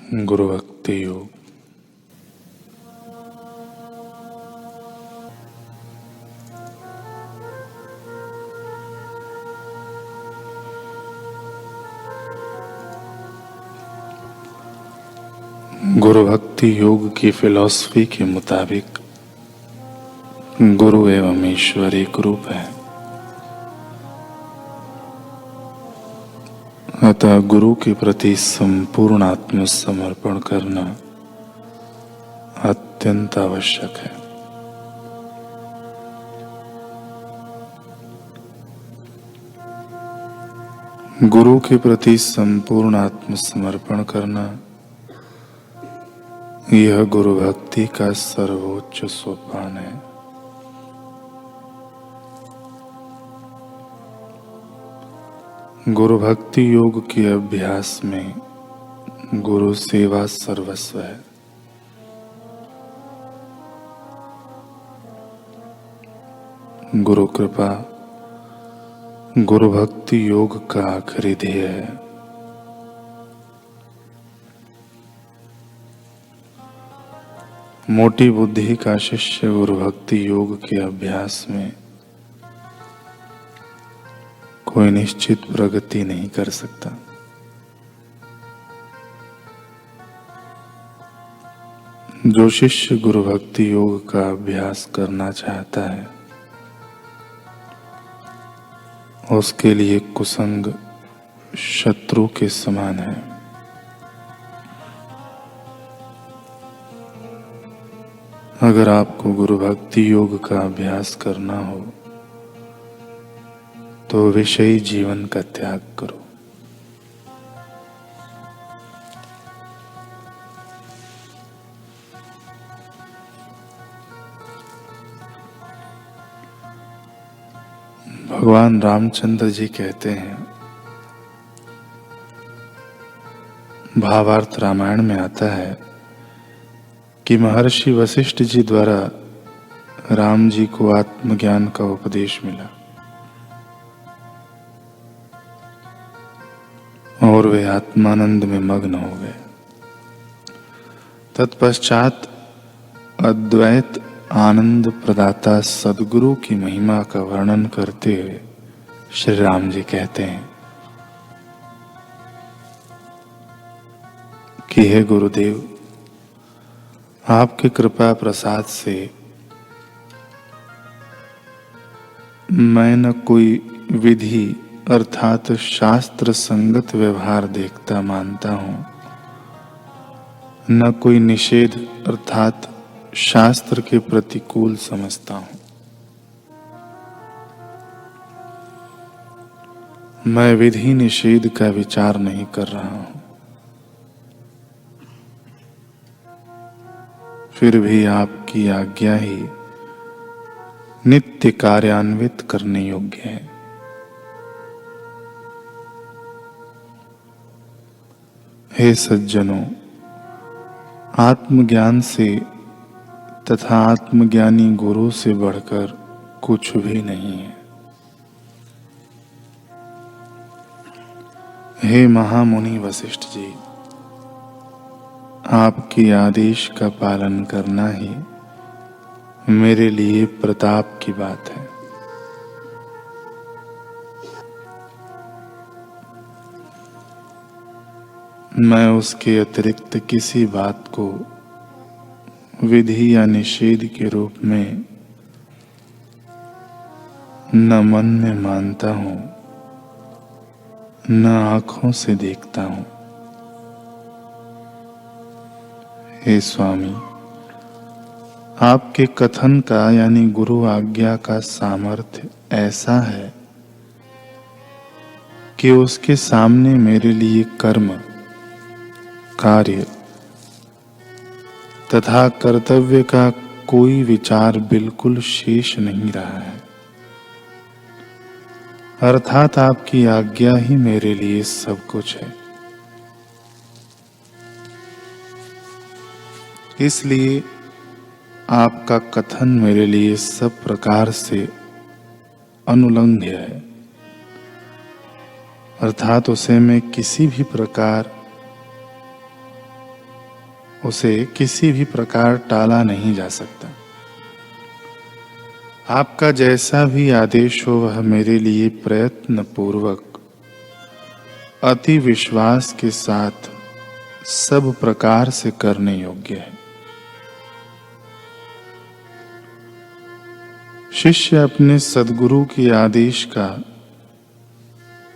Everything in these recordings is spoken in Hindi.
गुरु भक्ति योग। गुरु भक्ति योग की फिलॉसफी के मुताबिक गुरु एवं ईश्वर एक रूप है। अतः गुरु के प्रति संपूर्ण आत्मसमर्पण करना अत्यंत आवश्यक है। गुरु के प्रति संपूर्ण आत्मसमर्पण करना यह गुरु भक्ति का सर्वोच्च सोपान है। गुरु भक्ति योग के अभ्यास में गुरु सेवा सर्वस्व है। गुरु कृपा गुरु भक्ति योग का आखिरी ध्येय है। मोटी बुद्धि का शिष्य गुरु भक्ति योग के अभ्यास में कोई निश्चित प्रगति नहीं कर सकता। जो शिष्य गुरु भक्ति योग का अभ्यास करना चाहता है उसके लिए कुसंग शत्रु के समान है। अगर आपको गुरु भक्ति योग का अभ्यास करना हो तो विषयी जीवन का त्याग करो। भगवान रामचंद्र जी कहते हैं, भावार्थ रामायण में आता है कि महर्षि वशिष्ठ जी द्वारा राम जी को आत्मज्ञान का उपदेश मिला और वे आत्मानंद में मग्न हो गए। तत्पश्चात अद्वैत आनंद प्रदाता सद्गुरु की महिमा का वर्णन करते हुए श्री राम जी कहते हैं कि हे गुरुदेव, आपके कृपा प्रसाद से मैं न कोई विधि अर्थात शास्त्र संगत व्यवहार देखता मानता हूं, न कोई निषेध अर्थात शास्त्र के प्रतिकूल समझता हूं। मैं विधि निषेध का विचार नहीं कर रहा हूं, फिर भी आपकी आज्ञा ही नित्य कार्यान्वित करने योग्य है। हे सज्जनों, आत्मज्ञान से तथा आत्मज्ञानी गुरु से बढ़कर कुछ भी नहीं है। हे महामुनि वशिष्ठ जी, आपके आदेश का पालन करना ही मेरे लिए प्रताप की बात है। मैं उसके अतिरिक्त किसी बात को विधि या निषेध के रूप में न मन में मानता हूं न आंखों से देखता हूं। हे स्वामी, आपके कथन का यानी गुरु आज्ञा का सामर्थ्य ऐसा है कि उसके सामने मेरे लिए कर्म, कार्य तथा कर्तव्य का कोई विचार बिल्कुल शेष नहीं रहा है। अर्थात आपकी आज्ञा ही मेरे लिए सब कुछ है। इसलिए आपका कथन मेरे लिए सब प्रकार से अनुलंघ्य है, अर्थात उसे मैं किसी भी प्रकार उसे किसी भी प्रकार टाला नहीं जा सकता। आपका जैसा भी आदेश हो वह मेरे लिए प्रयत्न पूर्वक अति विश्वास के साथ सब प्रकार से करने योग्य है। शिष्य अपने सद्गुरु के आदेश का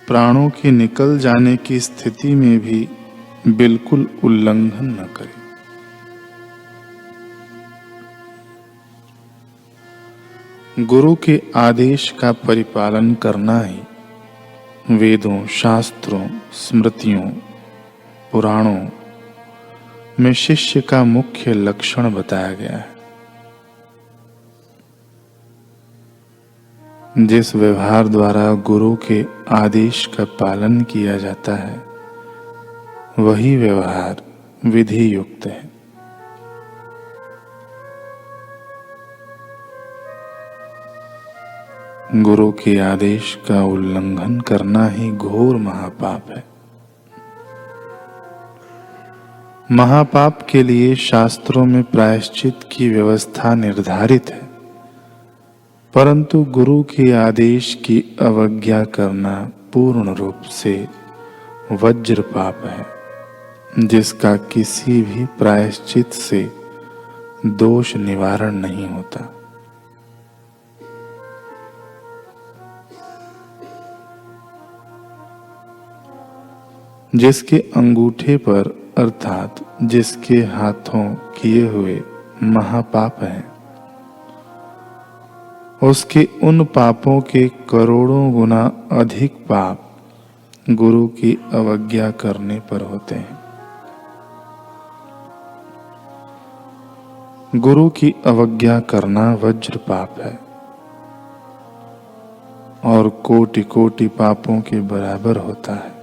प्राणों के निकल जाने की स्थिति में भी बिल्कुल उल्लंघन न करे। गुरु के आदेश का परिपालन करना ही वेदों, शास्त्रों, स्मृतियों, पुराणों में शिष्य का मुख्य लक्षण बताया गया है। जिस व्यवहार द्वारा गुरु के आदेश का पालन किया जाता है वही व्यवहार विधि युक्त है। गुरु के आदेश का उल्लंघन करना ही घोर महापाप है। महापाप के लिए शास्त्रों में प्रायश्चित की व्यवस्था निर्धारित है, परंतु गुरु के आदेश की अवज्ञा करना पूर्ण रूप से वज्र पाप है, जिसका किसी भी प्रायश्चित से दोष निवारण नहीं होता। जिसके अंगूठे पर अर्थात जिसके हाथों किए हुए महापाप हैं, उसके उन पापों के करोड़ों गुना अधिक पाप गुरु की अवज्ञा करने पर होते हैं। गुरु की अवज्ञा करना वज्र पाप है और कोटि कोटि पापों के बराबर होता है।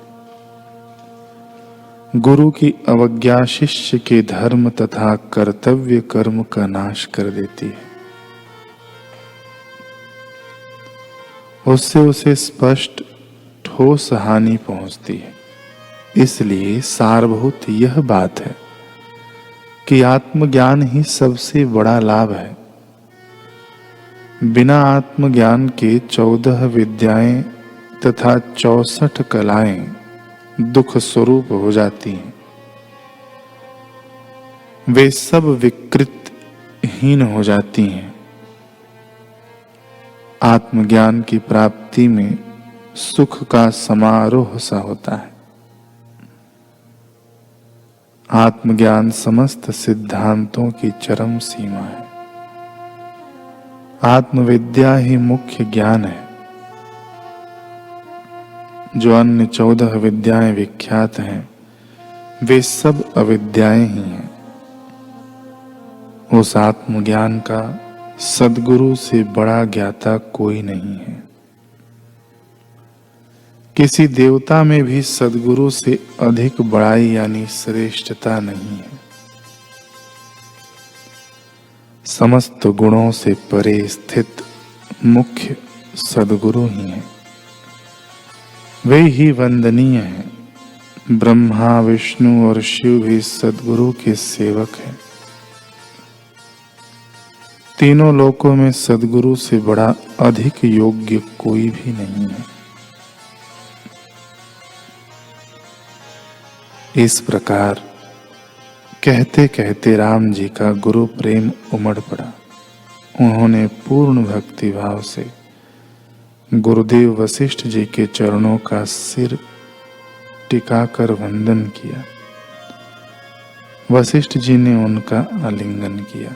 गुरु की अवज्ञा शिष्य के धर्म तथा कर्तव्य कर्म का नाश कर देती है। उससे उसे स्पष्ट ठोस हानि पहुंचती है। इसलिए सारभूत यह बात है कि आत्मज्ञान ही सबसे बड़ा लाभ है। बिना आत्मज्ञान के 14 विद्याएं तथा 64 कलाएं दुख स्वरूप हो जाती हैं। वे सब विकृत हीन हो जाती हैं। आत्मज्ञान की प्राप्ति में सुख का समारोह सा होता है। आत्मज्ञान समस्त सिद्धांतों की चरम सीमा है। आत्मविद्या ही मुख्य ज्ञान है। जो अन्य 14 विद्याएं विख्यात हैं, वे सब अविद्याएं ही हैं। उस आत्मज्ञान का सद्गुरु से बड़ा ज्ञाता कोई नहीं है। किसी देवता में भी सद्गुरु से अधिक बड़ाई यानी श्रेष्ठता नहीं है। समस्त गुणों से परे स्थित मुख्य सद्गुरु ही हैं। वे ही वंदनीय हैं। ब्रह्मा, विष्णु और शिव भी सद्गुरु के सेवक हैं। तीनों लोकों में सद्गुरु से बड़ा अधिक योग्य कोई भी नहीं है। इस प्रकार कहते कहते राम जी का गुरु प्रेम उमड़ पड़ा। उन्होंने पूर्ण भक्ति भाव से गुरुदेव वशिष्ठ जी के चरणों का सिर टिकाकर वंदन किया। वशिष्ठ जी ने उनका आलिंगन किया।